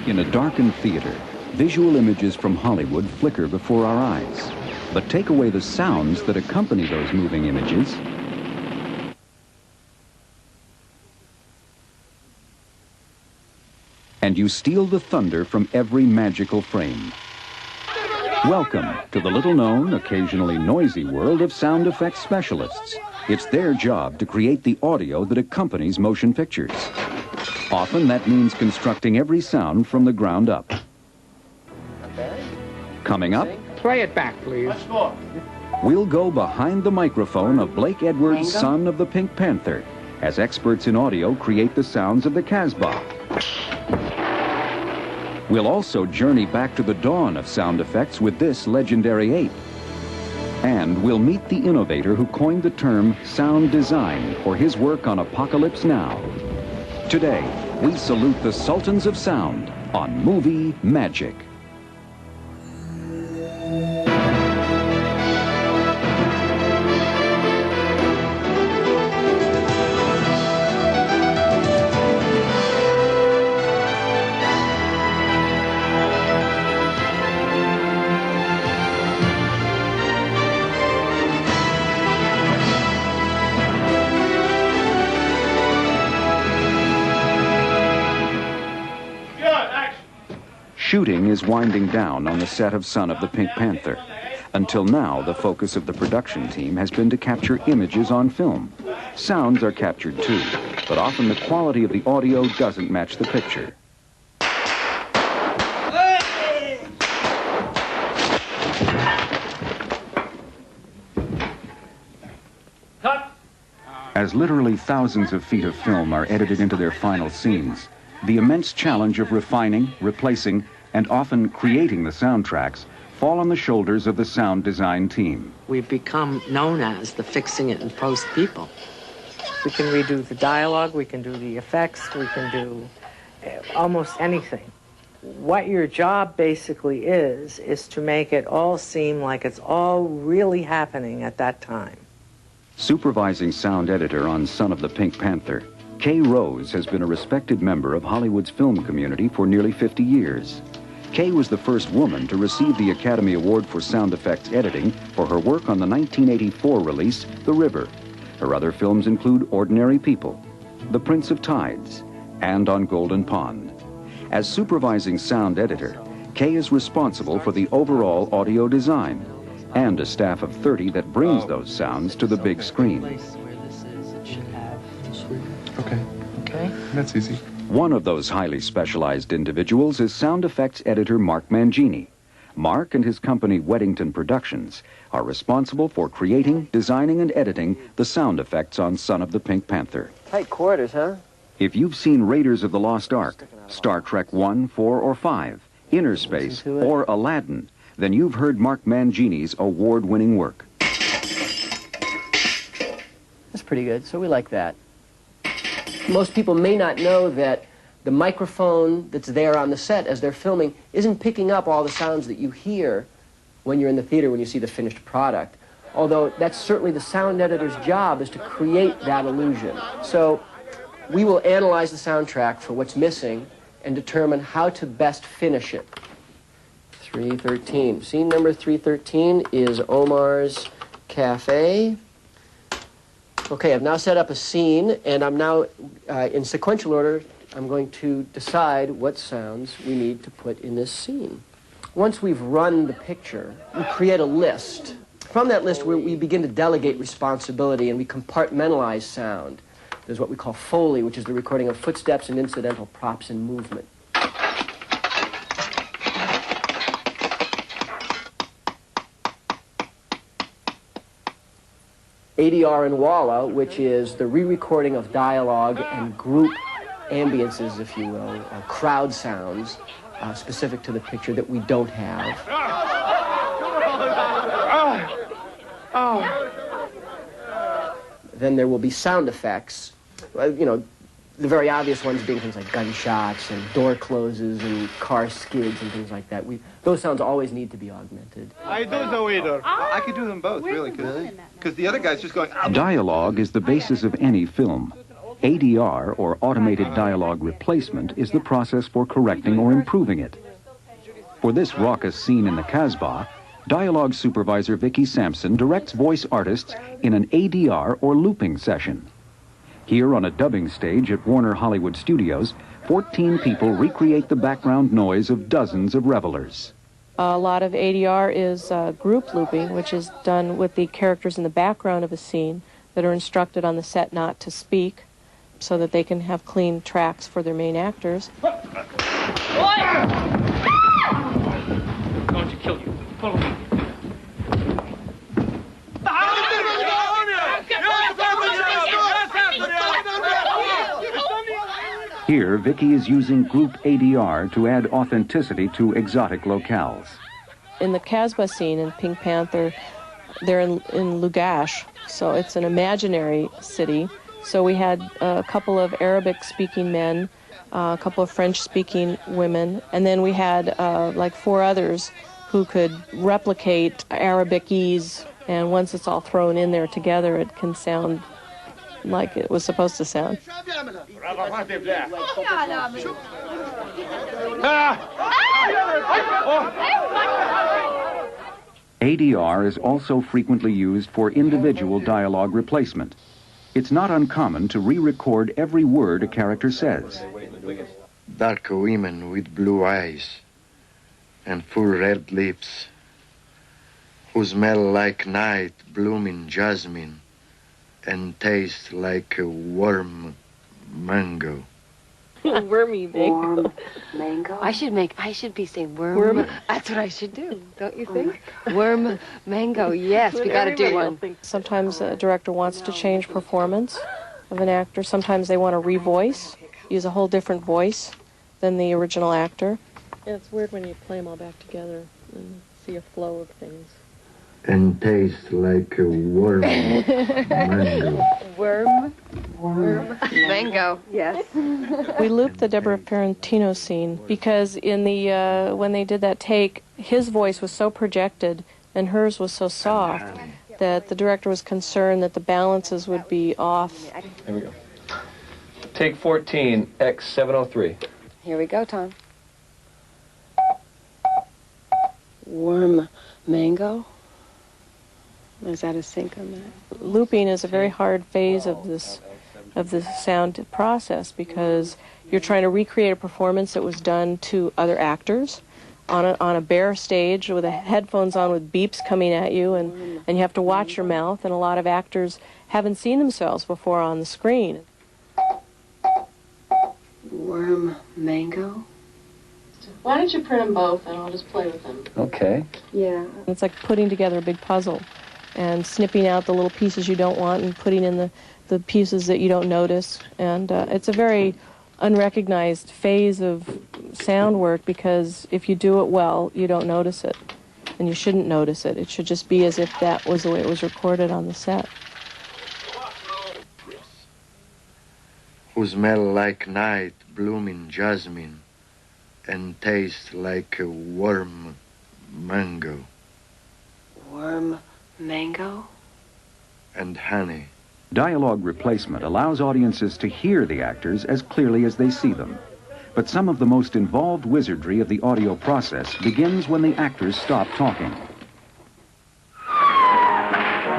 In a darkened theater, visual images from Hollywood flicker before our eyes. But take away the sounds that accompany those moving images, and you steal the thunder from every magical frame. Welcome to the little-known, occasionally noisy world of sound effects specialists. It's their job to create the audio that accompanies motion pictures. Often that means constructing every sound from the ground up. Coming up, play it back, please. We'll go behind the microphone of Blake Edwards, son of the Pink Panther, as experts in audio create the sounds of the Casbah. We'll also journey back to the dawn of sound effects with this legendary ape. And we'll meet the innovator who coined the term sound design for his work on Apocalypse Now. Today, we salute the Sultans of Sound on Movie Magic. Shooting is winding down on the set of Son of the Pink Panther. Until now, the focus of the production team has been to capture images on film. Sounds are captured too, but often the quality of the audio doesn't match the picture. As literally thousands of feet of film are edited into their final scenes, the immense challenge of refining, replacing, and often creating the soundtracks fall on the shoulders of the sound design team. We've become known as the fixing it in post people. We can redo the dialogue, we can do the effects, we can do almost anything. What your job basically is to make it all seem like it's all really happening at that time. Supervising sound editor on Son of the Pink Panther, Kay Rose has been a respected member of Hollywood's film community for nearly 50 years. Kay was the first woman to receive the Academy Award for Sound Effects Editing for her work on the 1984 release, The River. Her other films include Ordinary People, The Prince of Tides, and On Golden Pond. As supervising sound editor, Kay is responsible for the overall audio design and a staff of 30 that brings those sounds to the big screen. Okay, that's easy. One of those highly specialized individuals is sound effects editor Mark Mangini. Mark and his company Weddington Productions are responsible for creating, designing, and editing the sound effects on Son of the Pink Panther. Tight quarters, huh? If you've seen Raiders of the Lost Ark, Star Trek 1, 4, or 5, Inner Space, or Aladdin, then you've heard Mark Mangini's award-winning work. That's pretty good, so we like that. Most people may not know that the microphone that's there on the set as they're filming isn't picking up all the sounds that you hear when you're in the theater when you see the finished product. Although that's certainly the sound editor's job, is to create that illusion. So we will analyze the soundtrack for what's missing and determine how to best finish it. 313. Scene number 313 is Omar's Cafe. Okay, I've now set up a scene, and I'm now, in sequential order, I'm going to decide what sounds we need to put in this scene. Once we've run the picture, we create a list. From that list, we begin to delegate responsibility, and we compartmentalize sound. There's what we call Foley, which is the recording of footsteps and incidental props and movement. ADR and Walla, which is the re-recording of dialogue and group ambiences, if you will, or crowd sounds specific to the picture that we don't have. Then there will be sound effects, you know, the very obvious ones being things like gunshots and door closes and car skids and things like that. Those sounds always need to be augmented. I do the waiter. I could do them both, really. Because the other guy's just going... Dialogue is the basis of any film. ADR, or automated dialogue replacement, is the process for correcting or improving it. For this raucous scene in the Casbah, dialogue supervisor Vicki Sampson directs voice artists in an ADR or looping session. Here on a dubbing stage at Warner Hollywood Studios, 14 people recreate the background noise of dozens of revelers. A lot of ADR is group looping, which is done with the characters in the background of a scene that are instructed on the set not to speak so that they can have clean tracks for their main actors. Going to kill you. Follow me. Here, Vicki is using group ADR to add authenticity to exotic locales. In the Casbah scene in Pink Panther, they're in Lugash, so it's an imaginary city. So we had a couple of Arabic-speaking men, a couple of French-speaking women, and then we had like 4 others who could replicate Arabicese, and once it's all thrown in there together, it can sound like it was supposed to sound. ADR is also frequently used for individual dialogue replacement. It's not uncommon to re-record every word a character says. Dark women with blue eyes and full red lips, who smell like night blooming jasmine and taste like a warm mango. Wormy mango. Warm mango. I should be saying worm. That's what I should do, don't you think? Worm mango. Yes, we got to do one. Sometimes a director wants to change performance of an actor. Sometimes they want to revoice, use a whole different voice than the original actor. And it's weird when you play them all back together and see a flow of things. And taste like a warm mango. Worm mango. Yes. We looped the Deborah Ferrantino scene because in the when they did that take, his voice was so projected and hers was so soft that the director was concerned that the balances would be off. Here we go. Take 14, X703. Here we go, Tom. Warm mango. Is that a sync on that? Looping is a very hard phase of this sound process because you're trying to recreate a performance that was done to other actors on a bare stage with the headphones on with beeps coming at you, and you have to watch your mouth, and a lot of actors haven't seen themselves before on the screen. Warm mango. Why don't you print them both and I'll just play with them? Okay. Yeah. It's like putting together a big puzzle and snipping out the little pieces you don't want and putting in the pieces that you don't notice. And it's a very unrecognized phase of sound work because if you do it well, you don't notice it. And you shouldn't notice it. It should just be as if that was the way it was recorded on the set. Who smell like night blooming jasmine and taste like a warm mango. Warm mango? And honey. Dialogue replacement allows audiences to hear the actors as clearly as they see them. But some of the most involved wizardry of the audio process begins when the actors stop talking.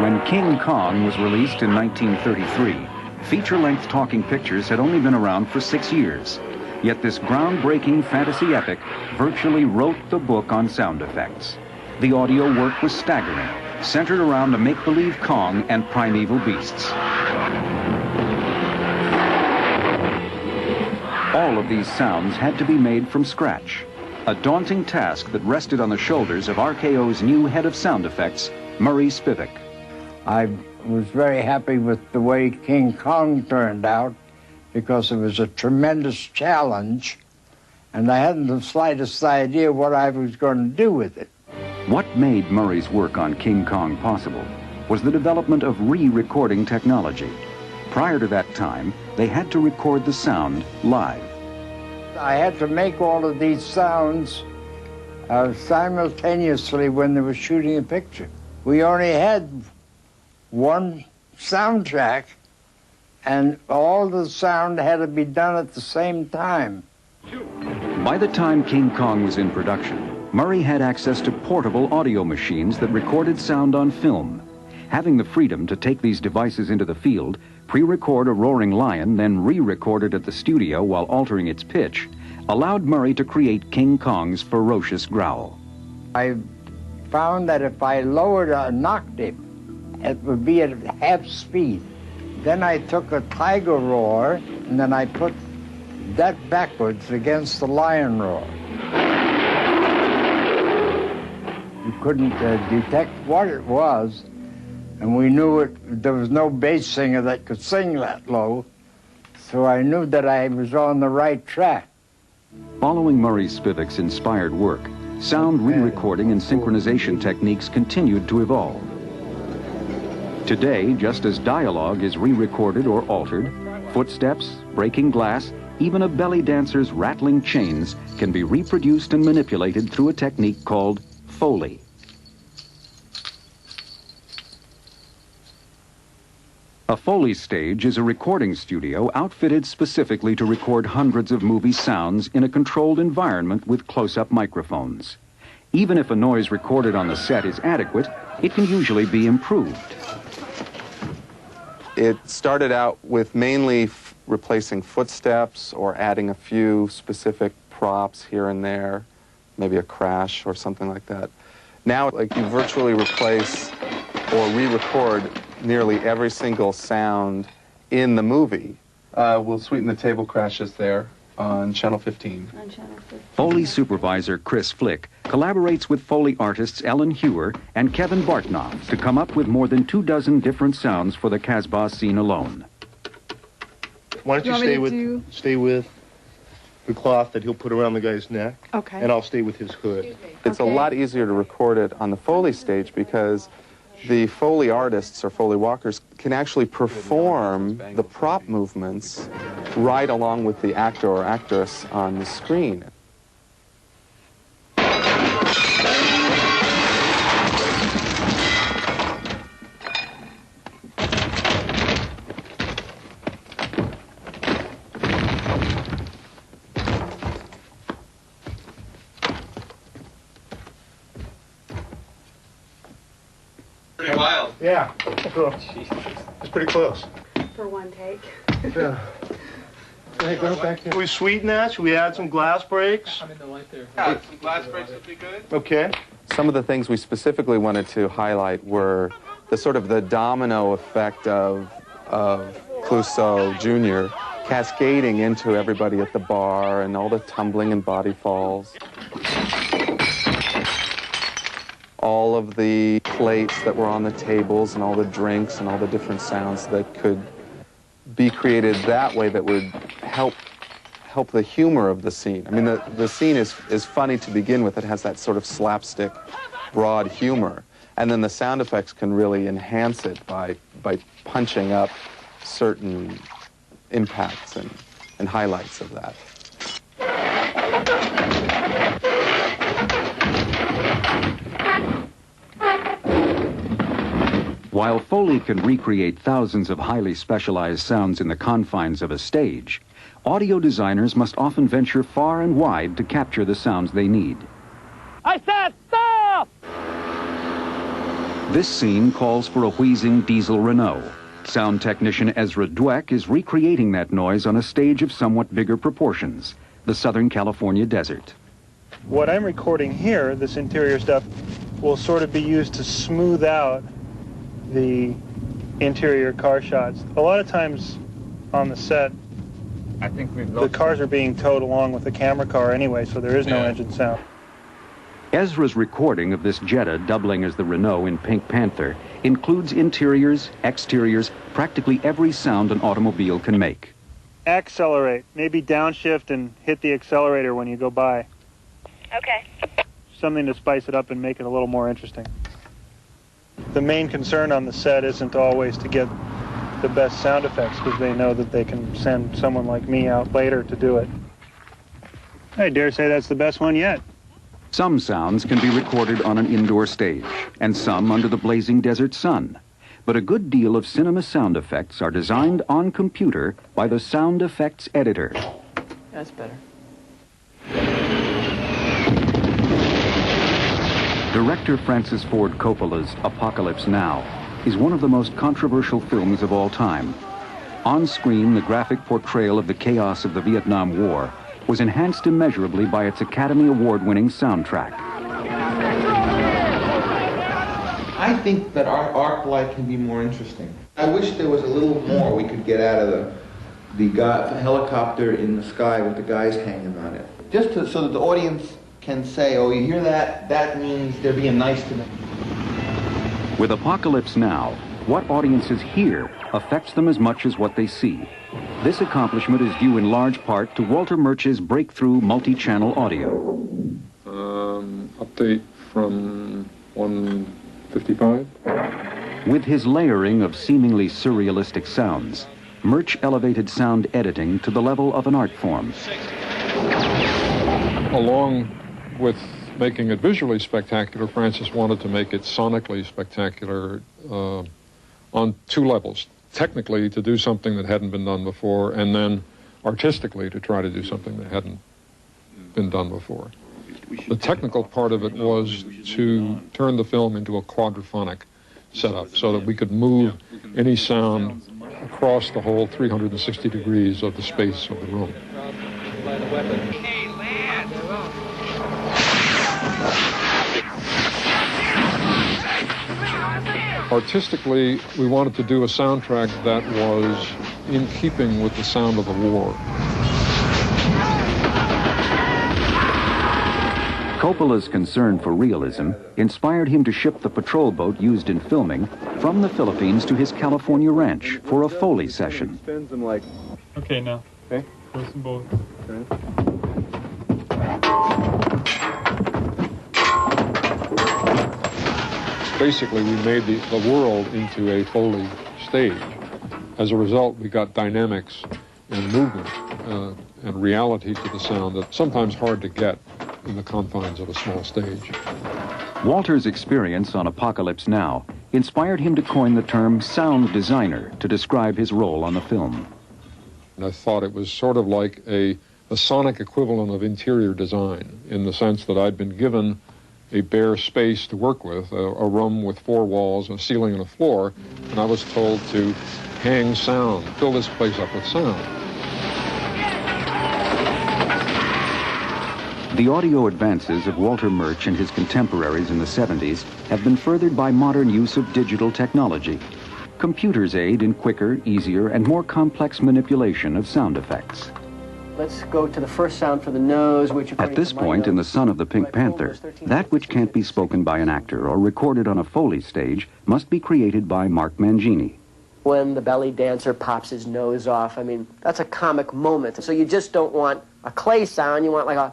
When King Kong was released in 1933, feature-length talking pictures had only been around for 6 years. Yet this groundbreaking fantasy epic virtually wrote the book on sound effects. The audio work was staggering, centered around a make-believe Kong and primeval beasts. All of these sounds had to be made from scratch, a daunting task that rested on the shoulders of RKO's new head of sound effects, Murray Spivak. I was very happy with the way King Kong turned out because it was a tremendous challenge, and I hadn't the slightest idea what I was going to do with it. What made Murray's work on King Kong possible was the development of re-recording technology. Prior to that time, they had to record the sound live. I had to make all of these sounds simultaneously when they were shooting a picture. We only had one soundtrack, and all the sound had to be done at the same time. By the time King Kong was in production, Murray had access to portable audio machines that recorded sound on film. Having the freedom to take these devices into the field, pre-record a roaring lion, then re-record it at the studio while altering its pitch, allowed Murray to create King Kong's ferocious growl. I found that if I lowered an octave, it would be at half speed. Then I took a tiger roar, and then I put that backwards against the lion roar. You couldn't detect what it was, and we knew there was no bass singer that could sing that low, so I knew that I was on the right track. Following Murray Spivak's inspired work, sound re-recording and synchronization techniques continued to evolve. Today, just as dialogue is re-recorded or altered, footsteps, breaking glass, even a belly dancer's rattling chains can be reproduced and manipulated through a technique called Foley. A Foley stage is a recording studio outfitted specifically to record hundreds of movie sounds in a controlled environment with close-up microphones. Even if a noise recorded on the set is adequate, it can usually be improved. It started out with mainly replacing footsteps or adding a few specific props here and there, maybe a crash or something like that. Now, like, you virtually replace or re-record nearly every single sound in the movie. We'll sweeten the table crashes there on Channel 15. Foley supervisor Chris Flick collaborates with Foley artists Ellen Hewer and Kevin Bartnoff to come up with more than 24 different sounds for the Casbah scene alone. Why don't you stay with the cloth that he'll put around the guy's neck, okay, and I'll stay with his hood. It's a lot easier to record it on the Foley stage because the Foley artists or Foley walkers can actually perform the prop movements right along with the actor or actress on the screen. Pretty wild. Yeah. It's pretty close. For one take. Yeah. Hey, go back there. Can we sweeten that? Should we add some glass breaks? I'm in the light there. Yeah, some glass breaks would be good. Okay. Some of the things we specifically wanted to highlight were the sort of the domino effect of Clouseau Jr. cascading into everybody at the bar and all the tumbling and body falls. All of the plates that were on the tables and all the drinks and all the different sounds that could be created that way that would help the humor of the scene. I mean, the scene is funny to begin with. It has that sort of slapstick, broad humor. And then the sound effects can really enhance it by punching up certain impacts and highlights of that. While Foley can recreate thousands of highly specialized sounds in the confines of a stage, audio designers must often venture far and wide to capture the sounds they need. I said stop! This scene calls for a wheezing diesel Renault. Sound technician Ezra Dweck is recreating that noise on a stage of somewhat bigger proportions, the Southern California desert. What I'm recording here, this interior stuff, will sort of be used to smooth out the interior car shots. A lot of times on the set, I think the cars are being towed along with the camera car anyway, so there is no engine sound. Ezra's recording of this Jetta doubling as the Renault in Pink Panther includes interiors, exteriors, practically every sound an automobile can make. Accelerate. Maybe downshift and hit the accelerator when you go by. Okay. Something to spice it up and make it a little more interesting. The main concern on the set isn't always to get the best sound effects because they know that they can send someone like me out later to do it. I dare say that's the best one yet. Some sounds can be recorded on an indoor stage, and some under the blazing desert sun. but a good deal of cinema sound effects are designed on computer by the sound effects editor. That's better. Director Francis Ford Coppola's Apocalypse Now is one of the most controversial films of all time. On screen, the graphic portrayal of the chaos of the Vietnam War was enhanced immeasurably by its Academy Award-winning soundtrack. I think that our arc light can be more interesting. I wish there was a little more we could get out of the helicopter in the sky with the guys hanging on it. Just so that the audience can say, oh, you hear that? That means they're being nice to me. With Apocalypse Now, what audiences hear affects them as much as what they see. This accomplishment is due in large part to Walter Murch's breakthrough multi-channel audio. Update from 155. With his layering of seemingly surrealistic sounds, Murch elevated sound editing to the level of an art form. Along with making it visually spectacular, Francis wanted to make it sonically spectacular on two levels. Technically, to do something that hadn't been done before, and then artistically to try to do something that hadn't been done before. The technical part of it was to turn the film into a quadraphonic setup so that we could move any sound across the whole 360 degrees of the space of the room. Artistically, we wanted to do a soundtrack that was in keeping with the sound of the war. Coppola's concern for realism inspired him to ship the patrol boat used in filming from the Philippines to his California ranch for a Foley session. Okay, now. Okay. Close them both. Okay. Basically, we made the world into a Foley stage. As a result, we got dynamics and movement and reality to the sound that's sometimes hard to get in the confines of a small stage. Walter's experience on Apocalypse Now inspired him to coin the term sound designer to describe his role on the film. And I thought it was sort of like a sonic equivalent of interior design, in the sense that I'd been given a bare space to work with, a room with four walls, a ceiling and a floor, and I was told to hang sound, fill this place up with sound. The audio advances of Walter Murch and his contemporaries in the 70s have been furthered by modern use of digital technology. Computers aid in quicker, easier, and more complex manipulation of sound effects. Let's go to the first sound for the nose, which... At this point in The Son of the Pink Panther, that which can't be spoken by an actor or recorded on a Foley stage must be created by Mark Mangini. When the belly dancer pops his nose off, I mean, that's a comic moment. So you just don't want a clay sound, you want like a...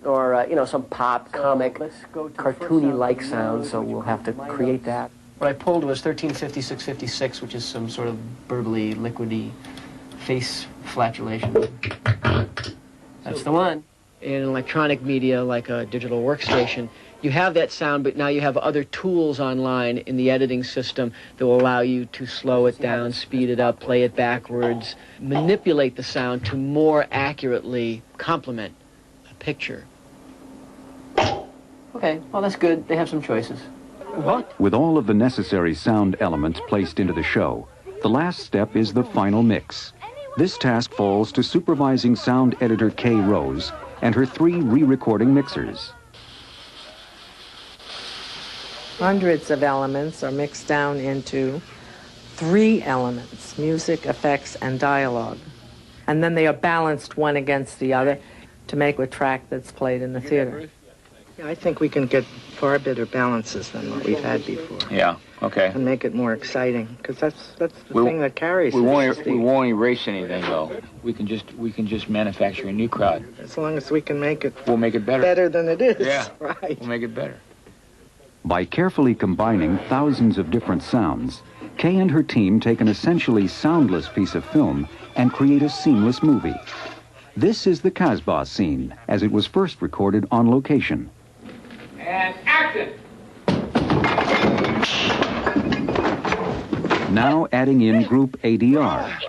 or, you know, some pop, comic, cartoony-like sound, so we'll have to create that. What I pulled was 1356-56, which is some sort of burbly, liquidy face flatulation. That's the one. In electronic media, like a digital workstation, you have that sound, but now you have other tools online in the editing system that will allow you to slow it down, speed it up, play it backwards, manipulate the sound to more accurately complement a picture. Okay, well, that's good. They have some choices. What? With all of the necessary sound elements placed into the show, the last step is the final mix. This task falls to supervising sound editor Kay Rose and her 3 re-recording mixers. Hundreds of elements are mixed down into 3 elements: music, effects, and dialogue. And then they are balanced one against the other to make a track that's played in the theater. Yeah, I think we can get far better balances than what we've had before. Yeah, okay. And make it more exciting, because that's the thing that carries. We won't erase anything though. We can just manufacture a new crowd. As long as we can make it. We'll make it better. Better than it is. Yeah. Right. We'll make it better. By carefully combining thousands of different sounds, Kay and her team take an essentially soundless piece of film and create a seamless movie. This is the Casbah scene, as it was first recorded on location. And action! Now adding in group ADR.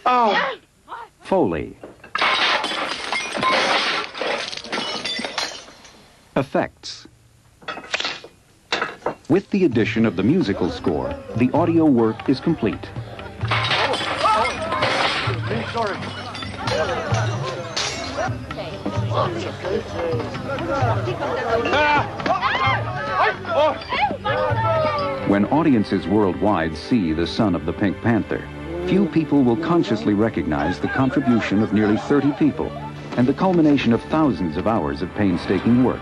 Oh. Foley. Effects. With the addition of the musical score, the audio work is complete. When audiences worldwide see The Son of the Pink Panther, few people will consciously recognize the contribution of nearly 30 people and the culmination of thousands of hours of painstaking work.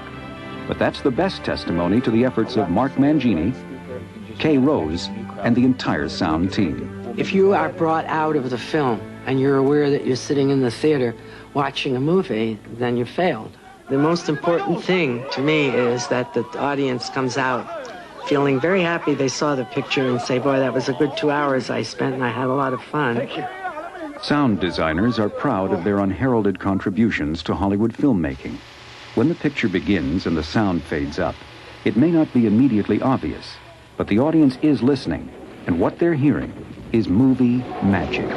But that's the best testimony to the efforts of Mark Mangini, Kay Rose, and the entire sound team. If you are brought out of the film and you're aware that you're sitting in the theater watching a movie, then you failed. The most important thing to me is that the audience comes out feeling very happy they saw the picture and say, boy, that was a good 2 hours I spent and I had a lot of fun. Sound designers are proud of their unheralded contributions to Hollywood filmmaking. When the picture begins and the sound fades up, it may not be immediately obvious, but the audience is listening, and what they're hearing is movie magic.